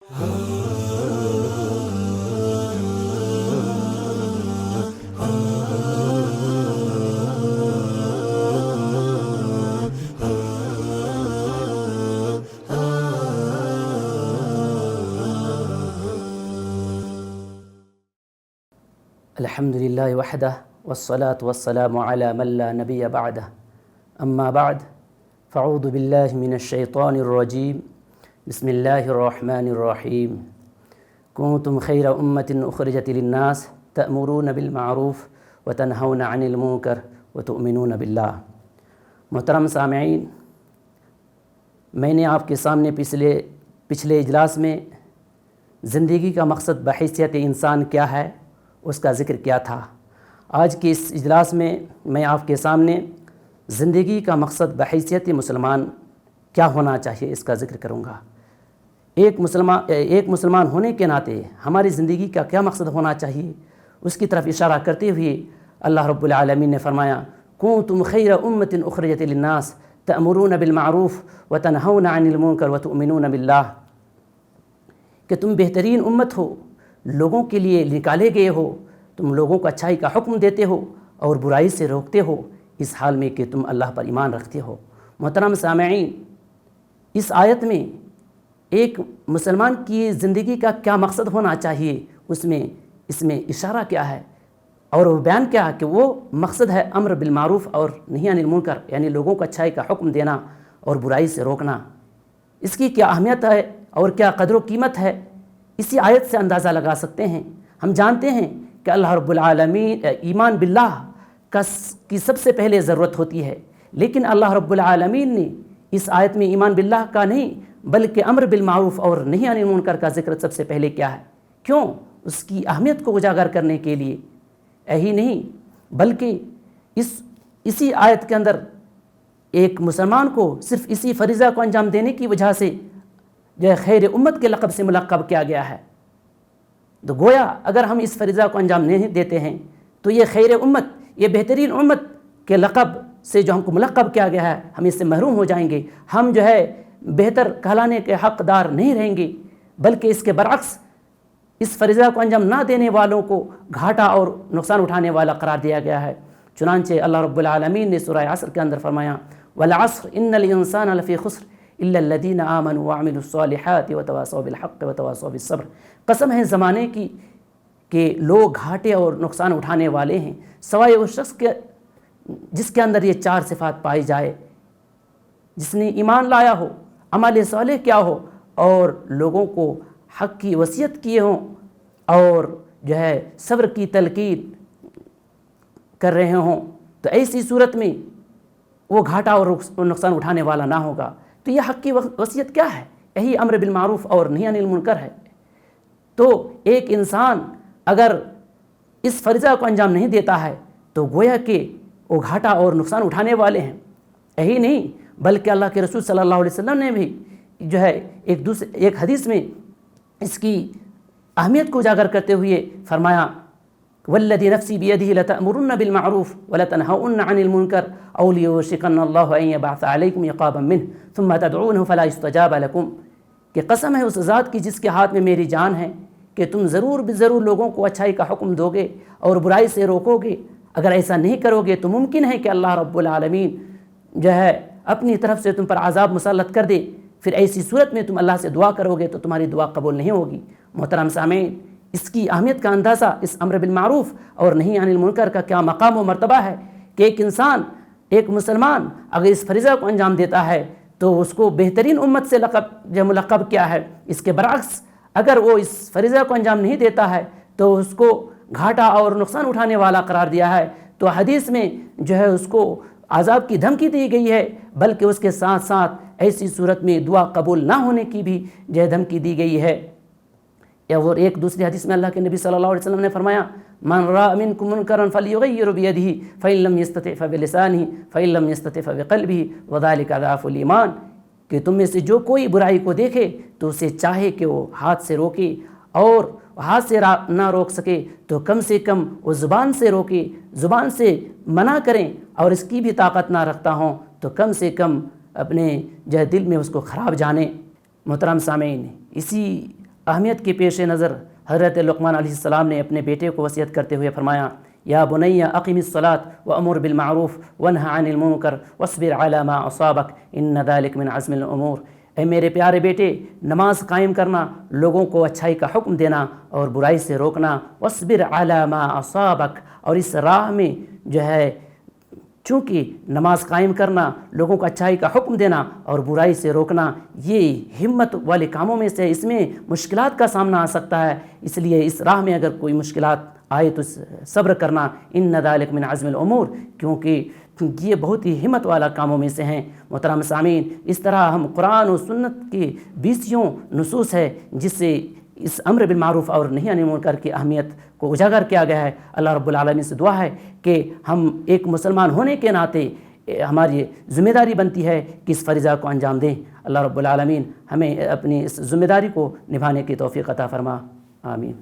الحمد للہ وحدہ والصلاة والسلام علی من لا نبی بعدہ اما بعد فاعوذ باللہ من الشیطان الرجیم بسم اللہ الرحمن الرحیم کنتم خیر امۃ اخرجت للناس تأمرون بالمعروف وتنہون عن المنکر وتؤمنون باللہ۔ محترم سامعین، میں نے آپ کے سامنے پچھلے اجلاس میں زندگی کا مقصد بحیثیت انسان کیا ہے اس کا ذکر کیا تھا۔ آج کے اس اجلاس میں میں آپ کے سامنے زندگی کا مقصد بحیثیت مسلمان کیا ہونا چاہیے اس کا ذکر کروں گا۔ ایک مسلمان ہونے کے ناطے ہماری زندگی کا کیا مقصد ہونا چاہیے اس کی طرف اشارہ کرتے ہوئے اللہ رب العالمین نے فرمایا کنتم خیر امۃ اخرجت للناس تأمرون بالمعروف وتنہون عن المنکر وتؤمنون باللہ، کہ تم بہترین امت ہو، لوگوں کے لیے نکالے گئے ہو، تم لوگوں کو اچھائی کا حکم دیتے ہو اور برائی سے روکتے ہو، اس حال میں کہ تم اللہ پر ایمان رکھتے ہو۔ محترم سامعین، اس آیت میں ایک مسلمان کی زندگی کا کیا مقصد ہونا چاہیے اس میں اشارہ کیا ہے اور وہ بیان کیا ہے کہ وہ مقصد ہے امر بالمعروف اور نہی عن المنکر، یعنی لوگوں کو اچھائی کا حکم دینا اور برائی سے روکنا۔ اس کی کیا اہمیت ہے اور کیا قدر و قیمت ہے اسی آیت سے اندازہ لگا سکتے ہیں۔ ہم جانتے ہیں کہ اللہ رب العالمین ایمان باللہ کی سب سے پہلے ضرورت ہوتی ہے، لیکن اللہ رب العالمین نے اس آیت میں ایمان باللہ کا نہیں بلکہ امر بالمعروف اور نہی عن المنکر کا ذکر سب سے پہلے کیا ہے؟ کیوں؟ اس کی اہمیت کو اجاگر کرنے کے لیے۔ یہی نہیں بلکہ اسی آیت کے اندر ایک مسلمان کو صرف اسی فریضہ کو انجام دینے کی وجہ سے جو ہے خیر امت کے لقب سے ملقب کیا گیا ہے۔ تو گویا اگر ہم اس فریضہ کو انجام نہیں دیتے ہیں تو یہ خیر امت، یہ بہترین امت کے لقب سے جو ہم کو ملقب کیا گیا ہے ہم اس سے محروم ہو جائیں گے، ہم جو ہے بہتر کہلانے کے حقدار نہیں رہیں گے، بلکہ اس کے برعکس اس فریضہ کو انجام نہ دینے والوں کو گھاٹا اور نقصان اٹھانے والا قرار دیا گیا ہے۔ چنانچہ اللہ رب العالمین نے سورہ عصر کے اندر فرمایا والعصر ان الانسان لفی خسر الا الذین آمنوا وعملوا الصالحات وتواصوا بالحق وتواصوا بالصبر۔ قسم ہے زمانے کی کہ لوگ گھاٹے اور نقصان اٹھانے والے ہیں سوائے اس شخص کے جس کے اندر یہ چار صفات پائی جائے، جس نے ایمان لایا ہو، عمل صالح کیا ہو اور لوگوں کو حق کی وصیت کیے ہوں اور جو ہے صبر کی تلقین کر رہے ہوں، تو ایسی صورت میں وہ گھاٹا اور نقصان اٹھانے والا نہ ہوگا۔ تو یہ حق کی وصیت کیا ہے؟ یہی امر بالمعروف اور نہی عن المنکر ہے۔ تو ایک انسان اگر اس فریضہ کو انجام نہیں دیتا ہے تو گویا کہ وہ گھاٹا اور نقصان اٹھانے والے ہیں۔ یہی نہیں بلکہ اللہ کے رسول صلی اللہ علیہ وسلم نے بھی جو ہے ایک حدیث میں اس کی اہمیت کو اجاگر کرتے ہوئے فرمایا والذی نفسی بیدہ لتأمرن بالمعروف ولتنہون عن المنکر او لیوشکن اللہ ان یبعث علیکم عقابا منہ ثم تدعونہ فلا یستجاب لکم، کہ قسم ہے اس ذات کی جس کے ہاتھ میں میری جان ہے کہ تم ضرور بضرور لوگوں کو اچھائی کا حکم دو گے اور برائی سے روکو گے۔ اگر ایسا نہیں کرو گے تو ممکن ہے کہ اللہ رب العالمین جو ہے اپنی طرف سے تم پر عذاب مسلط کر دے، پھر ایسی صورت میں تم اللہ سے دعا کرو گے تو تمہاری دعا قبول نہیں ہوگی۔ محترم سامعین، اس کی اہمیت کا اندازہ اس امر بالمعروف اور نہی عن المنکر کا کیا مقام و مرتبہ ہے کہ ایک انسان، ایک مسلمان اگر اس فریضہ کو انجام دیتا ہے تو اس کو بہترین امت سے ملقب کیا ہے۔ اس کے برعکس اگر وہ اس فریضہ کو انجام نہیں دیتا ہے تو اس کو گھاٹا اور نقصان اٹھانے والا قرار دیا ہے۔ تو حدیث میں جو ہے اس کو عذاب کی دھمکی دی گئی ہے، بلکہ اس کے ساتھ ساتھ ایسی صورت میں دعا قبول نہ ہونے کی بھی جو ہے دھمکی دی گئی ہے۔ اور ایک دوسری حدیث میں اللہ کے نبی صلی اللہ علیہ وسلم نے فرمایا من راء منکم منکرا فلیغیر بیدہ فإن لم یستطع فبلسانہ فإن لم یستطع فبقلبہ وذلک اضعف الایمان، کہ تم میں سے جو کوئی برائی کو دیکھے تو اسے چاہے کہ وہ ہاتھ سے روکے، اور ہاتھ سے نہ روک سکے تو کم سے کم وہ زبان سے روکے، زبان سے منع کریں، اور اس کی بھی طاقت نہ رکھتا ہوں تو کم سے کم اپنے جو دل میں اس کو خراب جانے۔ محترم سامعین، اسی اہمیت کے پیش نظر حضرت لقمان علیہ السلام نے اپنے بیٹے کو وصیت کرتے ہوئے فرمایا، یا بنی اقم الصلاۃ وامر بالمعروف وانہ عن المنکر واصبر علی ما اصابک ان ذلک من عزم الامور۔ اے میرے پیارے بیٹے، نماز قائم کرنا، لوگوں کو اچھائی کا حکم دینا اور برائی سے روکنا، واصبر علی ما اصابک، اور اس راہ میں جو ہے چونکہ نماز قائم کرنا، لوگوں کو اچھائی کا حکم دینا اور برائی سے روکنا یہ ہمت والے کاموں میں سے، اس میں مشکلات کا سامنا آ سکتا ہے، اس لیے اس راہ میں اگر کوئی مشکلات آئے تو صبر کرنا، ان ذلک من عزم الامور، کیونکہ یہ بہت ہی ہمت والا کاموں میں سے ہیں۔ محترم سامعین، اس طرح ہم قرآن و سنت کی 20 نصوص ہے جس سے اس امر بالمعروف اور نہی عن المنکر کی اہمیت کو اجاگر کیا گیا ہے۔ اللہ رب العالمین سے دعا ہے کہ ہم ایک مسلمان ہونے کے ناطے ہماری ذمہ داری بنتی ہے کہ اس فریضہ کو انجام دیں۔ اللہ رب العالمین ہمیں اپنی اس ذمہ داری کو نبھانے کی توفیق عطا فرما، آمین۔